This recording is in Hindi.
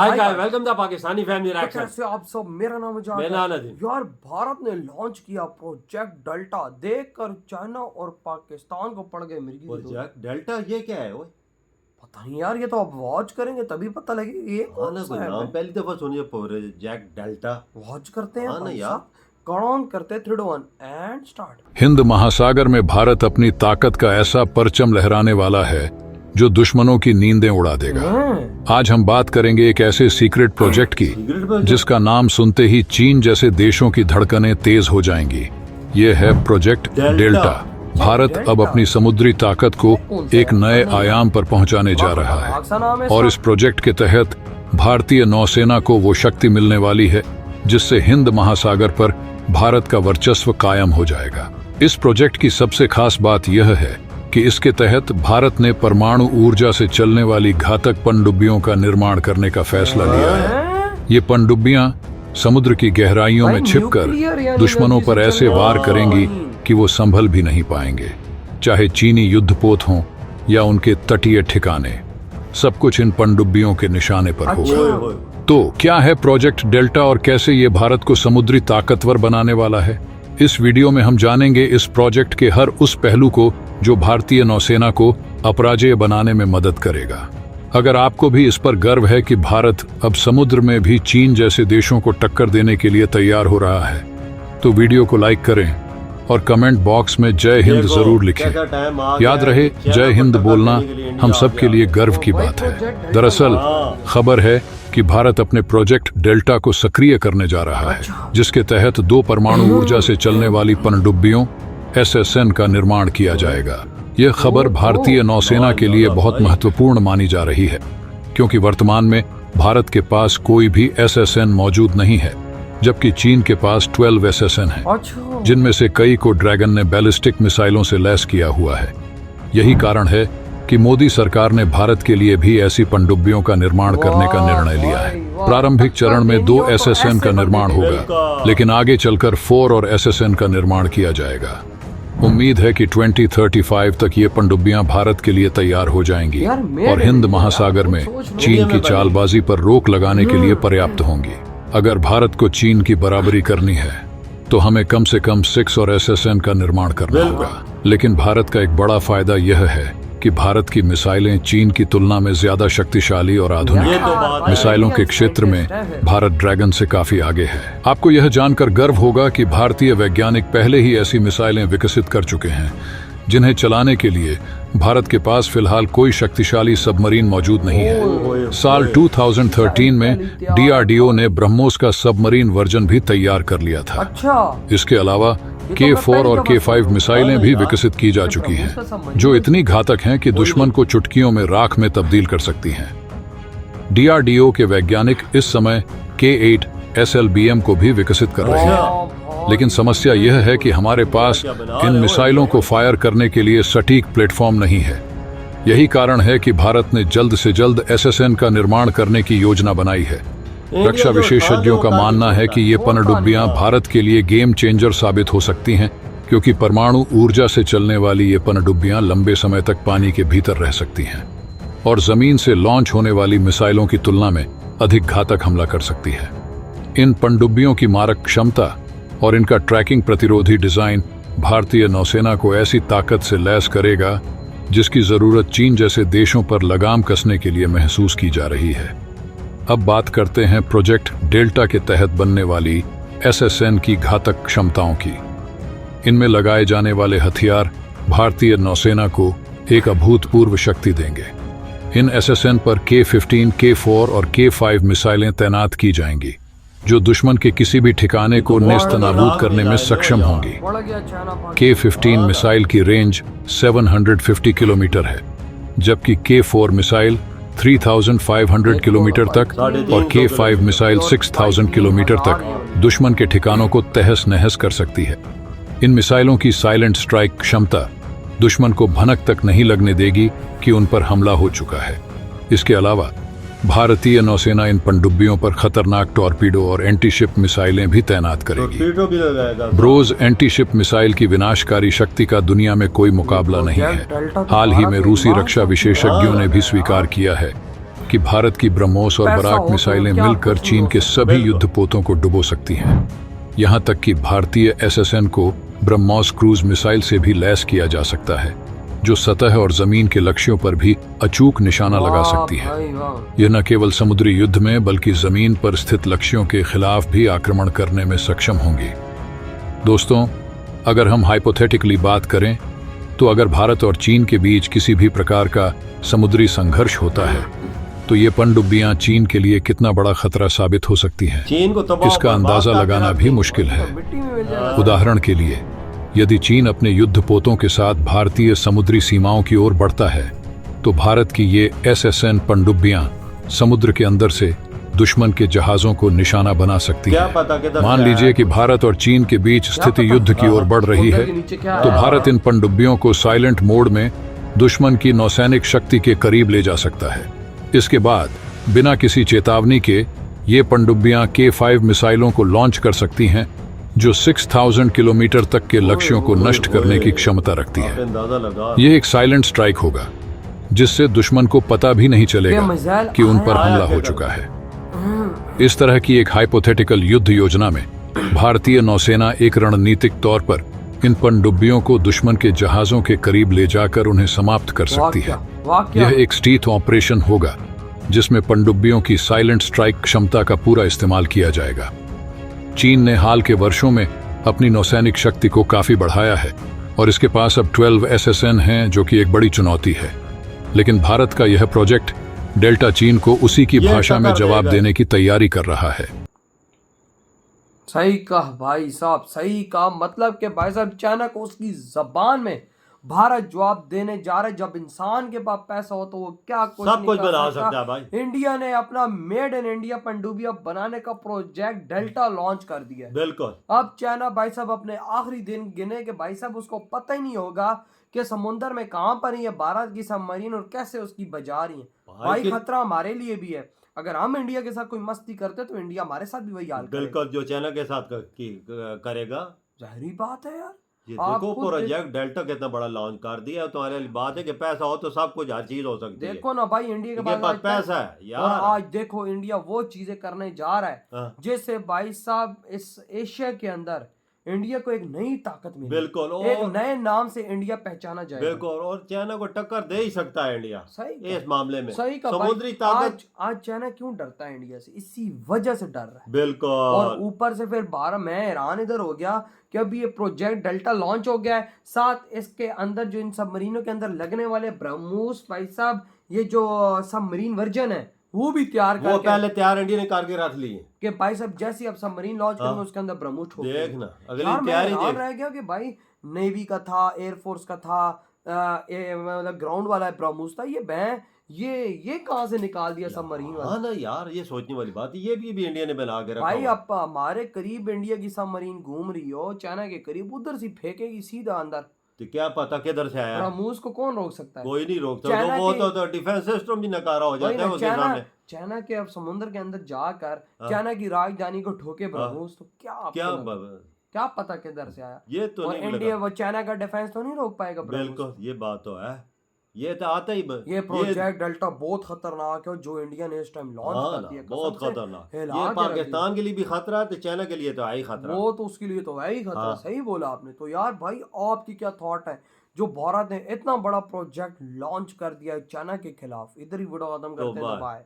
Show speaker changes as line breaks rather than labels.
Hi guys, welcome the Pakistani family reaction.
कैसे आप सब? मेरा नाम है
मेरा नदीम।
यार, भारत ने लॉन्च किया प्रोजेक्ट डेल्टा, देखकर चाइना और पाकिस्तान को पड़ गए मिर्गी।
प्रोजेक्ट डेल्टा ये क्या है? ओए
पता नहीं यार, ये तो आप वॉच करेंगे तभी पता लगेगा ये कौन सा है।
नाम पहली दफा सुनिए, प्रोजेक्ट डेल्टा।
वॉच करते हैं
हाँ ना यार।
कौन करते 3 2 1 एंड स्टार्ट।
हिंद महासागर में भारत अपनी ताकत का ऐसा परचम लहराने वाला है जो दुश्मनों की नींदें उड़ा देगा। आज हम बात करेंगे एक ऐसे सीक्रेट प्रोजेक्ट की जिसका नाम सुनते ही चीन जैसे देशों की धड़कनें तेज हो जाएंगी। ये है प्रोजेक्ट डेल्टा। भारत अब अपनी समुद्री ताकत को एक नए आयाम पर पहुंचाने जा रहा है और इस प्रोजेक्ट के तहत भारतीय नौसेना को वो शक्ति मिलने वाली है जिससे हिंद महासागर पर भारत का वर्चस्व कायम हो जाएगा। इस प्रोजेक्ट की सबसे खास बात यह है कि इसके तहत भारत ने परमाणु ऊर्जा से चलने वाली घातक पनडुब्बियों का निर्माण करने का फैसला लिया है। ये पनडुब्बियां समुद्र की गहराइयों में छिपकर दुश्मनों पर ऐसे वार करेंगी कि वो संभल भी नहीं पाएंगे, चाहे चीनी युद्धपोत हों या उनके तटीय ठिकाने। सब कुछ इन पनडुब्बियों के निशाने पर होगा। तो क्या है प्रोजेक्ट डेल्टा और कैसे ये भारत को समुद्री ताकतवर बनाने वाला है? इस वीडियो में हम जानेंगे इस प्रोजेक्ट के हर उस पहलू को जो भारतीय नौसेना को अपराजेय बनाने में मदद करेगा। अगर आपको भी इस पर गर्व है कि भारत अब समुद्र में भी चीन जैसे देशों को टक्कर देने के लिए तैयार हो रहा है, तो वीडियो को लाइक करें और कमेंट बॉक्स में जय हिंद जरूर लिखें। याद रहे, जय हिंद बोलना हम सब के लिए गर्व की बात है। दरअसल खबर है कि भारत अपने प्रोजेक्ट डेल्टा को सक्रिय करने जा रहा है, जिसके तहत 2 परमाणु ऊर्जा से चलने वाली पनडुब्बियों SSN का निर्माण किया जाएगा। यह खबर भारतीय नौसेना के लिए बहुत महत्वपूर्ण मानी जा रही है, क्योंकि वर्तमान में भारत के पास कोई भी SSN मौजूद नहीं है, जबकि चीन के पास 12 SSN है, जिनमें से कई को ड्रैगन ने बैलिस्टिक मिसाइलों से लैस किया हुआ है। यही कारण है कि मोदी सरकार ने भारत के लिए भी ऐसी पनडुब्बियों का निर्माण करने का निर्णय लिया है। प्रारंभिक चरण में 2 SSN का निर्माण होगा, लेकिन आगे चलकर 4 और SSN का निर्माण किया जाएगा। उम्मीद है कि 2035 तक ये पनडुब्बियां भारत के लिए तैयार हो जाएंगी और हिंद महासागर में चीन की चालबाजी पर रोक लगाने के लिए पर्याप्त होंगी। अगर भारत को चीन की बराबरी करनी है तो हमें कम से कम 6 और SSN का निर्माण करना होगा। लेकिन भारत का एक बड़ा फायदा यह है कि भारत की मिसाइलें चीन की तुलना में ज्यादा शक्तिशाली और आधुनिक मिसाइलों के क्षेत्र में भारत ड्रैगन से काफी आगे है। आपको यह जानकर गर्व होगा कि भारतीय वैज्ञानिक पहले ही ऐसी मिसाइलें विकसित कर चुके हैं जिन्हें चलाने के लिए भारत के पास फिलहाल कोई शक्तिशाली सबमरीन मौजूद नहीं है। साल 2013 में DRDO ने ब्रह्मोस का सबमरीन वर्जन भी तैयार कर लिया था। इसके अलावा K4 और K5 मिसाइलें भी विकसित की जा चुकी हैं, जो इतनी घातक हैं कि दुश्मन को चुटकियों में राख में तब्दील कर सकती हैं। DRDO के वैज्ञानिक इस समय K8 SLBM को भी विकसित कर रहे हैं, लेकिन समस्या यह है कि हमारे पास इन मिसाइलों को फायर करने के लिए सटीक प्लेटफॉर्म नहीं है। यही कारण है कि भारत ने जल्द से जल्द SSN का निर्माण करने की योजना बनाई है। रक्षा विशेषज्ञों का मानना है कि ये पनडुब्बियां भारत के लिए गेम चेंजर साबित हो सकती हैं, क्योंकि परमाणु ऊर्जा से चलने वाली ये पनडुब्बियां लंबे समय तक पानी के भीतर रह सकती हैं और जमीन से लॉन्च होने वाली मिसाइलों की तुलना में अधिक घातक हमला कर सकती है। इन पनडुब्बियों की मारक क्षमता और इनका ट्रैकिंग प्रतिरोधी डिजाइन भारतीय नौसेना को ऐसी ताकत से लैस करेगा जिसकी जरूरत चीन जैसे देशों पर लगाम कसने के लिए महसूस की जा रही है। अब बात करते हैं प्रोजेक्ट डेल्टा के तहत बनने वाली SSN की घातक क्षमताओं की। इनमें लगाए जाने वाले हथियार भारतीय नौसेना को एक अभूतपूर्व शक्ति देंगे। इन SSN पर K15, K4 और K5 मिसाइलें तैनात की जाएंगी, जो दुश्मन के किसी भी ठिकाने को नेस्तनाबूद करने में सक्षम होंगी। K15 मिसाइल की रेंज 750 किलोमीटर है, जबकि K4 मिसाइल 3500 किलोमीटर तक और K5 मिसाइल 6000 किलोमीटर तक दुश्मन के ठिकानों को तहस नहस कर सकती है। इन मिसाइलों की साइलेंट स्ट्राइक क्षमता दुश्मन को भनक तक नहीं लगने देगी कि उन पर हमला हो चुका है। इसके अलावा भारतीय नौसेना इन पनडुब्बियों पर खतरनाक टॉर्पीडो और एंटीशिप मिसाइलें भी तैनात करेगी। ब्रोज एंटीशिप मिसाइल की विनाशकारी शक्ति का दुनिया में कोई मुकाबला नहीं है। हाल ही में रूसी रक्षा विशेषज्ञों ने भी स्वीकार किया है कि भारत की ब्रह्मोस और
पैसा हो
बराक
तो
मिसाइलें
क्या
मिलकर
कुछ नहीं
चीन
हो
के
सकता।
सभी
बिल्कुल।
युद्धपोतों को डुबो सकती हैं। यहाँ तक कि भारतीय SSN को ब्रह्मोस क्रूज मिसाइल से भी लैस किया जा सकता है, जो सतह और जमीन के लक्ष्यों पर भी अचूक निशाना लगा
वाह
सकती है।
भाई वाह।
यह न केवल समुद्री युद्ध में बल्कि जमीन पर स्थित लक्ष्यों के खिलाफ भी आक्रमण करने में सक्षम होंगी। दोस्तों, अगर हम हाइपोथेटिकली बात करें तो अगर भारत और चीन के बीच किसी भी प्रकार का समुद्री संघर्ष होता है तो ये पनडुब्बियां चीन के लिए कितना बड़ा खतरा साबित हो सकती हैं,
चीन को तबाह
इसका
बर्बाद
अंदाजा
करके
लगाना
रख
भी
देंगे।
मुश्किल है।
मिट्टी में मिल जाएगा।
उदाहरण के लिए, यदि चीन अपने युद्धपोतों के साथ भारतीय समुद्री सीमाओं की ओर बढ़ता है तो भारत की ये SSN पनडुब्बियां समुद्र के अंदर से दुश्मन के जहाजों को निशाना बना सकती
क्या
हैं।
पता किधर
मान
से
लीजिए
आया।
कि भारत और चीन के बीच स्थिति युद्ध की ओर बढ़ रही है
समुद्र के नीचे क्या
तो
है?
भारत इन पनडुब्बियों को साइलेंट मोड में दुश्मन की नौसैनिक शक्ति के करीब ले जा सकता है। इसके बाद बिना किसी चेतावनी के ये पनडुब्बियां K5 मिसाइलों को लॉन्च कर सकती हैं, जो 6000 किलोमीटर तक के लक्ष्यों को नष्ट करने की क्षमता रखती
आप
है।
अंदाजा लगा।
ये एक साइलेंट स्ट्राइक होगा, जिससे दुश्मन को पता भी नहीं चलेगा
मिसाइल
कि उन पर
आया
हमला हो
किधर?
चुका है। इस तरह की एक हाइपोथेटिकल युद्ध योजना में भारतीय नौसेना एक रणनीतिक तौर पर इन पनडुब्बियों को दुश्मन के जहाजों के करीब ले जाकर उन्हें समाप्त कर सकती है। यह एक स्टीथ ऑपरेशन होगा जिसमें पनडुब्बियों की साइलेंट स्ट्राइक क्षमता का पूरा इस्तेमाल किया जाएगा। चीन ने हाल के वर्षों में अपनी नौसैनिक शक्ति को काफी बढ़ाया है और इसके पास अब 12 SSN हैं, जो कि एक बड़ी चुनौती है। लेकिन भारत का यह प्रोजेक्ट डेल्टा चीन को उसी की
ये
भाषा में
टक्कर
जवाब
देगा।
देने की तैयारी कर रहा है।
सही कहा भाई साहब, सही कहा। मतलब कि भाई साहब चाइना को उसकी जबान में भारत जवाब देने जा रहा है। जब इंसान के पास पैसा हो तो वो क्या कुछ
सब
नहीं
कुछ
कर
बना सकता है भाई।
इंडिया ने अपना मेड इन इंडिया पनडुब्बियां बनाने का प्रोजेक्ट डेल्टा लॉन्च कर दिया है।
बिल्कुल।
अब चाइना भाई साहब अपने आखिरी दिन गिने के भाई साहब उसको पता ही नहीं होगा कि समुद्र में कहां पर है भारत की सबमरीन और कैसे उसकी बजा रही है। भाई
कि-
खतरा हमारे लिए भी है। अगर हम इंडिया के साथ कोई मस्ती करते तो इंडिया हमारे साथ भी वही हाल करेगा।
बिल्कुल जो चाइना के साथ करेगा।
जाहिर बात है यार।
ये
आप
देखो
खुद
प्रोजेक्ट डेल्टा कितना बड़ा लॉन्च कर दिया। तुम्हारे लिए बात है कि पैसा हो तो सब कुछ हर चीज हो सकती है।
देखो ना भाई, इंडिया के
इनके
पास
पास
आज
पैसा है
और
यार।
आज देखो इंडिया वो चीजें करने जा रहा है
हाँ,
जिससे भाई साहब इस एशिया के अंदर इंडिया को एक नई ताकत मिली।
बिल्कुल।
एक
और
नए नाम से इंडिया पहचाना जाएगा।
बिल्कुल और चाइना को टक्कर दे ही सकता है इंडिया
सही
इस मामले में।
सही का
समुद्री
भाई,
ताकत।
आज चाइना क्यों डरता है इंडिया से? इसी वजह से डर रहा है।
बिल्कुल।
और ऊपर से फिर 12 मैं हैरान इधर हो गया कि अभी ये प्रोजेक्ट डेल्टा लॉन्च हो गया है। साथ इसके अंदर जो इन सबमरीनों के अंदर लगने वाले ब्रह्मोस भाई साहब, ये जो सबमरीन वर्जन है वो भी तैयार
वो
करके
पहले तैयार इंडिया ने करके रख ली है।
कि भाई साहब जैसे अब सबमरीन लॉन्च करेंगे उसके अंदर ब्रह्मोस ठोक देंगे।
देखना अगली
यार मैं
तैयारी
हैरान
देख।
रह गया कि भाई नेवी का था, एयरफोर्स का था, मतलब ग्राउंड वाला ब्रह्मोस था। ये कहाँ से निकाल दिया सबमरीन वाला?
हाँ ना यार, ये सोचने वाली बात है। ये भी इंडिया ने बना के रखा
भाई
हुआ है।
अब हमारे करीब इंडिया की सबमरीन घूम रही हो, चाइना के करीब, उधर से फेंकेगी सीधा अंदर।
तो क्या पता किधर से आया।
ब्रह्मोस को कौन रोक सकता है?
कोई नहीं रोकता।
चाइना
तो वो
के-
तो डिफेंस सिस्टम भी नकारा हो
वही
जाता है
ना,
उसके सामने।
चाइना के अब समुद्र के अंदर जाकर
हाँ।
चाइना की राजधानी को ठोके ब्रह्मोस, तो
क्या
क्या पता किधर से आया।
ये तो
और
नहीं
इंडिया
लगा।
वो चाइना का डिफेंस तो नहीं रोक पाएगा ब्रह्मोस।
बिल्कुल ये बात तो है। ये तो आता ही
ये प्रोजेक्ट डेल्टा बहुत खतरनाक है जो इंडिया ने इस टाइम लॉन्च
हाँ
कर
ना,
दिया।
बहुत
कसम से
खतरनाक।
हिला
ये
के रख दिया।
पाकिस्तान के लिए भी खतरा है तो चाइना के लिए तो है ही खतरा।
वो तो उसके लिए तो है ही खतरा।
हाँ।
सही बोला आपने। तो यार भाई आपकी क्या थॉट है जो भारत ने इतना बड़ा प्रोजेक्ट लॉन्च कर दिया है चाइना के खिलाफ? इधर ही वीडियो खत्म करते हैं।
बाय।
बाय।